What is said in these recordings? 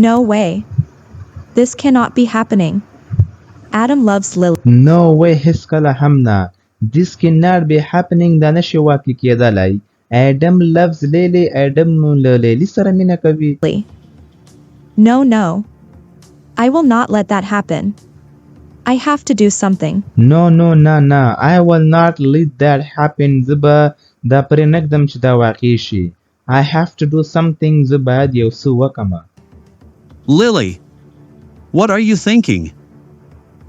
No way. This cannot be happening. Adam loves Lily. No way هیڅ کله هم نه. This cannot be happening دا نشي واقع کېدلی. Adam loves Lily. Adam له لیلی سره مینه کوي. No, no. I will not let that happen. I have to do something. No, no, no, no. I will not let that happen. زه به دا پرې نږدم چې دا واقع شي. I have to do something. زه باید یو څه وکړم. Lily, what are you thinking?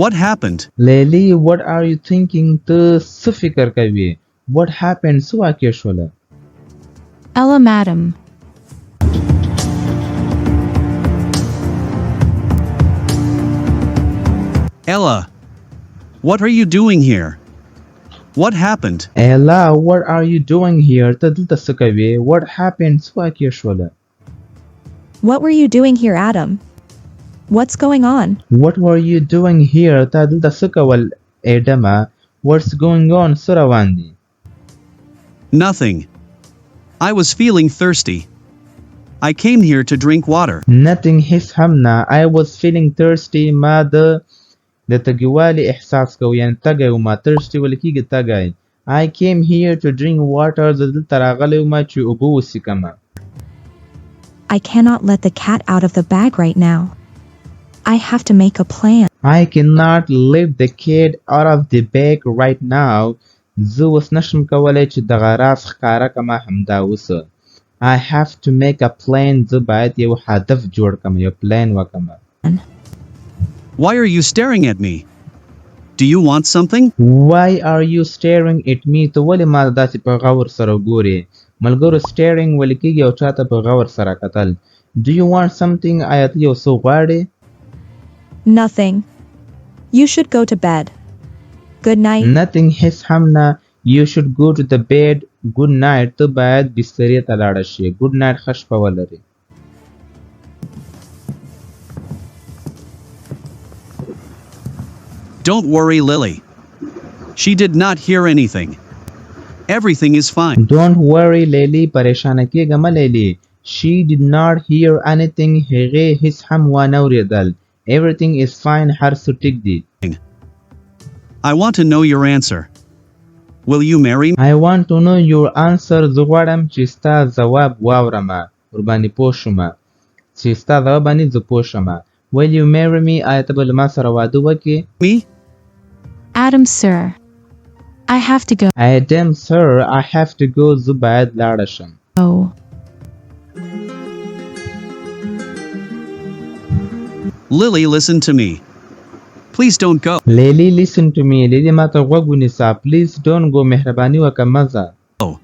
What happened? Lily, what are you thinking? ته څه فکر کوي? What happened? څه واقع شوله؟ Ella, madam. Ella, what are you doing here? What happened? Ella, what are you doing here? ته دلته څه کوي؟ What happened? څه واقع شوله؟ What were you doing here, Adam? What's going on? What were you doing here? ته دلته څه کول ایډمه؟ What's going on? څه روان دي؟ Nothing. I was feeling thirsty. I came here to drink water. Nothing هیڅ هم نه. I was feeling thirsty. ما د تږیوالي احساس کوم، یعنې تږی وم. thirsty ویل کېږي تږی. I came here to drink water. زه دلته راغلی وم چې اوبه وڅښم. I cannot let the cat out of the bag right now. I have to make a plan. I cannot let the cat out of the bag right now. زه اوس نشم کولی چې دغه راز ښکاره کړمه همدا اوس. I have to make a plan. زه باید یو هدف جوړ کړم، یو پلان وکړم. Why are you staring at me? Do you want something? Why are you staring at me? ته ولې ما داسې په غور سره ګورې؟ ملګرو staring ویل کېږي او چاته په غور سره کتل. Do you want something? آیا ته یو څه غواړې؟ Nothing. You should go to bed. Good night. Nothing هیڅ هم نه. You should go to the bed. Good night. ته باید بسترې ته لاړه شې. Good night ښه شپه ولرې. Don't worry, Lily. She did not hear anything. Everything is fine. Don't worry, Lily. پریشانه کېږه مه لیلی. She did not hear anything. هغې هیڅ هم وانه اورېدل. Everything is fine. هر څه ټیک دي. I want to know your answer. Will you marry me? I want to know your answer. زه غواړم چې ستا ځواب واورم. ورباندې پوه شم. چې ستا ځواب باندې زه پوه شم. Will you marry me? آیا ته به له ما سره واده وکړې؟ Me? Adam, sir. I have to go. Adam, sir. I have to go. زه باید لاړه شم. Oh. Lily, listen to me. Please don't go. Lily, listen to me. Lily ما ته غوږ ونیسه. Please don't go. مهرباني وکړه مه ځه. Oh.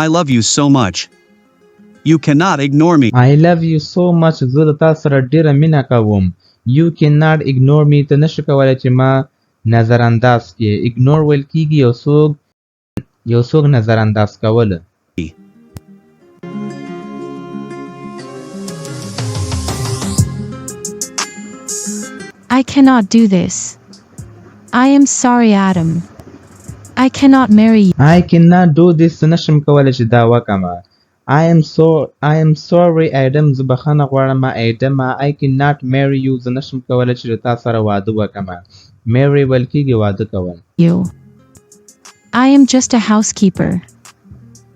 I love you so much. You cannot ignore me. I love you so much. زه د تا سره ډېره مینه کوم. You cannot ignore me. ته نشې کولی چې ما نظر انداز کړې. Ignore ویل کېږي یو څوک نظر انداز کول. I cannot do this. I am sorry, Adam. I cannot marry you. I cannot do this. نشم کولی چې دا وکړم. I am sorry, Adam. زه بخښنه غواړم Adam. I cannot marry you. زه نشم کولی چې تا سره واده وکړم. Marry ویل کېږي واده کول. You. I am just a housekeeper.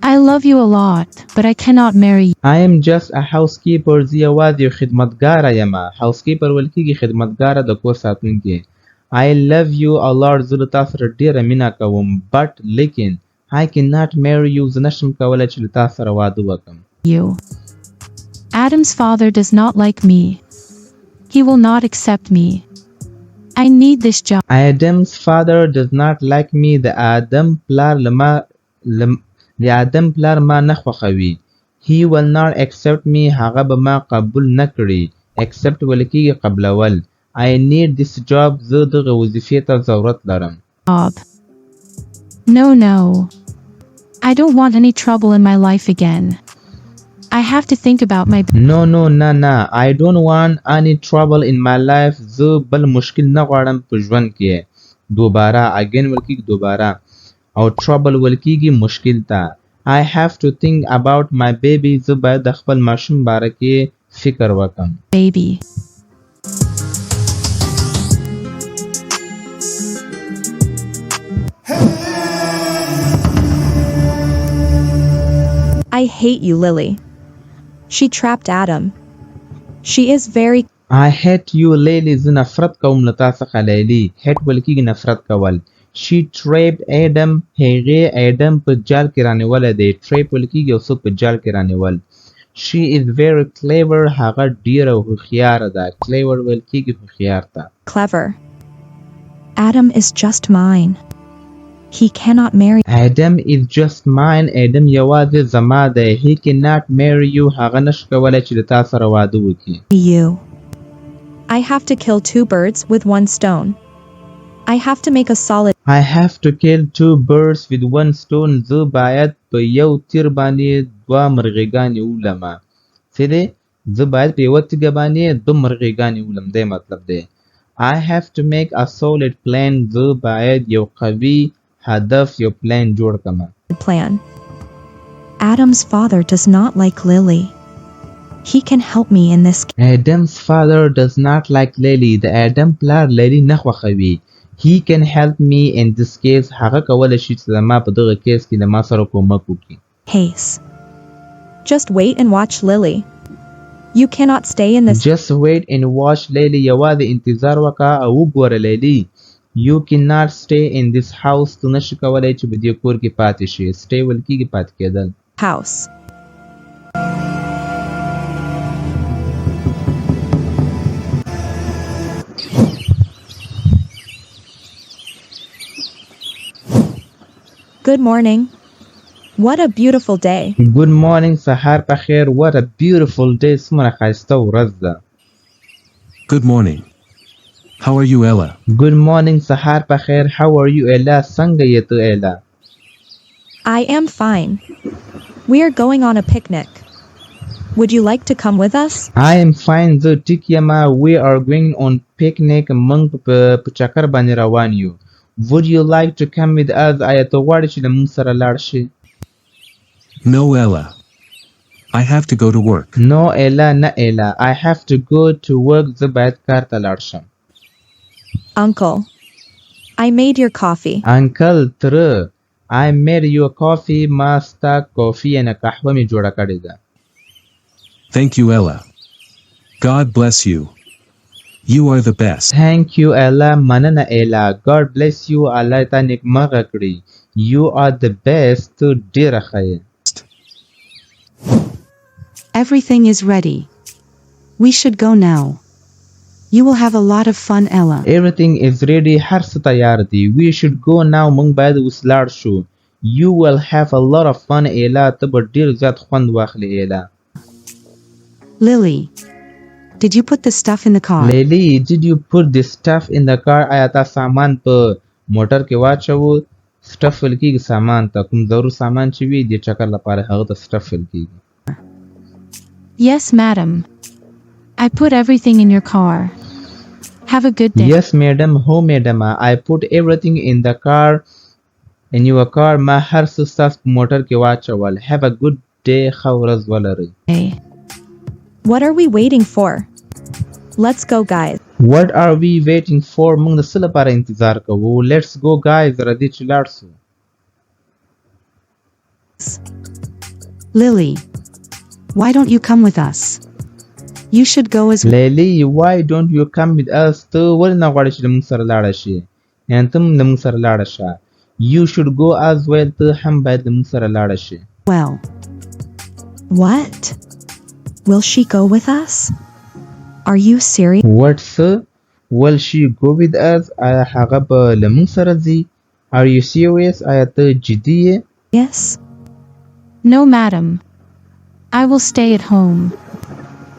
I love you a lot, but I cannot marry you. I am just a housekeeper. زه یوازې یو خدمتګاره یم. Housekeeper ویل کېږي خدمتګاره د کور ساتونکې. I love you a lot. زه له تا سره ډېره مینه کوم. But لیکن I cannot marry you. زه نشم کولی چې له تا سره واده وکړم. You. Adam's father does not like me. He will not accept me. I need this job. Adam's father does not like me. د آدم پلار ما نه خوښوي. He will not accept me. هغه به ما قبول نه کړي. Accept ویل کېږي قبلول. I need this job. زه دغه وظیفې ته ضرورت لرم. No. I don't want any trouble in my life again. I have to think about my... No. I don't want any trouble in my life. زه بل مشکل نه غواړم په ژوند کې. دوباره again ویل کېږي دوباره او trouble ویل کېږي مشکل ته I have to think about my baby زه باید د خپل ماشوم باره کې فکر وکړم baby. I hate you, Lily. She trapped Adam. She is very... I hate you, Lily. زه نفرت کوم له تا څخه لیلی hate ویل کېږي نفرت کول She trapped Adam. هغې Adam په جال کې رانیولی دی trap ویل کېږي او څوک په جال کې رانیول She is very clever. هغه ډېره هوښیاره ده clever ویل کېږي هوښیار ته clever. Adam is just mine. He cannot marry Adam is just mine. Adam یوازې زما دی He cannot marry you. هغه نشي کولی چې د تا سره واده وکړي you. I have to kill 2 birds with 1 stone. I have to make a solid... I have to kill 2 birds with 1 stone. زه باید په یو تیر باندې 2 مرغیګانې ولمه څه دی زه باید په یوه تیږه باندې 2 مرغیګانې ولم دی مطلب دی I have to make a solid plan. زه باید یو قوي هدف یو پلان جوړ کړم plan. Adam's father does not like Lily. He can help me in this... Adam's father does not like Lily. د Adam پلار Lily نه خوښوي He can help me in this case. هغه کولی شي چې زما په دغه کیس کې له ما سره کومک وکړي case. Just wait and watch Lily. You cannot stay in this... Just wait and watch Lily. یوازې انتظار وکړه او وګوره Lily. You cannot stay in this house. تو نشي کولی چې په دې کور کې پاتې شي stay ویل کېږي پاتې کېدل house. Good morning. What a beautiful day. Good morning. سهار په خیر What a beautiful day. څومره ښایسته ورځ ده Good morning. How are you, Ella? Good morning. سهار په خیر How are you, Ella? څنګه یې ته Ella? I am fine. We are going on a picnic. Would you like to come with us? I am fine. زه ټیک یم We are going on picnic. موږ په چکر باندې روان یو Would you like to come with us? آیا ته غواړې چې له موږ سره لاړ شې No, Ella. I have to go to work. No, Ella. نه Ella. I have to go to work. زه باید کار ته لاړ شم Uncle, I made your coffee. Uncle, تره I made you a coffee. ما ستا کافي یعنې قهوه مې جوړه کړې ده Thank you, Ella. God bless you. You are the best. Thank you, Ella. مننه Ella. God bless you. الله تا نیکمرغه کړي You are the best. ته ډېره ښه یې Everything is ready. We should go now. You will have a lot of fun, Ella. Everything is ready. هر څه تیار دي We should go now. موږ باید اوس لاړ شو You will have a lot of fun, Ella. ته به ډېر زیات خوند واخلې Ella. Lily, did you put the stuff in the car? Lily, did you put the stuff in the car? آیا تا سامان په موټر کې واچوو stuff ویل کېږي سامان ته کوم ضرور سامان چې وي د چکر لپاره هغه ته stuff ویل کېږي Yes, madam. I put everything in your car. Have a good day. Yes, madam. Ho, madam. I put everything in the car. In your car. ما هر څه ستاسو په موټر کې واچول Have a good day. ښه ورځ ولرئ What are we waiting for? Let's go, guys. What are we waiting for? موږ د څه لپاره انتظار کوو Let's go, guys. راځئ چې لاړ شو Lily, why don't you come with us? You should go as well. Lily, why don't you come with us? ته ولې نه غواړې چې له موږ سره لاړه شې یعنې ته له موږ سره لاړه شه You should go as well. ته هم باید له موږ سره لاړه شې Well. What? Will she go with us? Are you serious? What, sir? Will she go with us? آیا هغه به له موږ سره ځي Are you serious? آیا ته جدي یې Yes. No, madam. I will stay at home.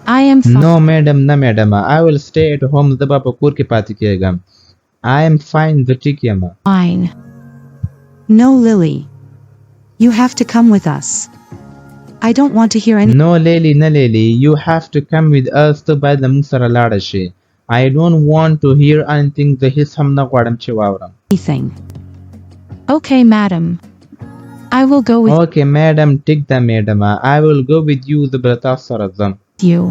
I am fine. No, madam. نه madam. I will stay at home. زه به په کور کې پاتې کېږم I am fine. زه ټیک یم Fine. No, Lily. You have to come with us. I don't want to hear any... No, Lily. نه Lily. You have to come with us. ته باید له موږ سره لاړه شې I don't want to hear anything. زه هیڅ هم نه غواړم چې واورم anything. Okay, madam. I will go with Okay, madam, ټیک ده میډم. I will go with you. زه به له تاسو سره ځم. you.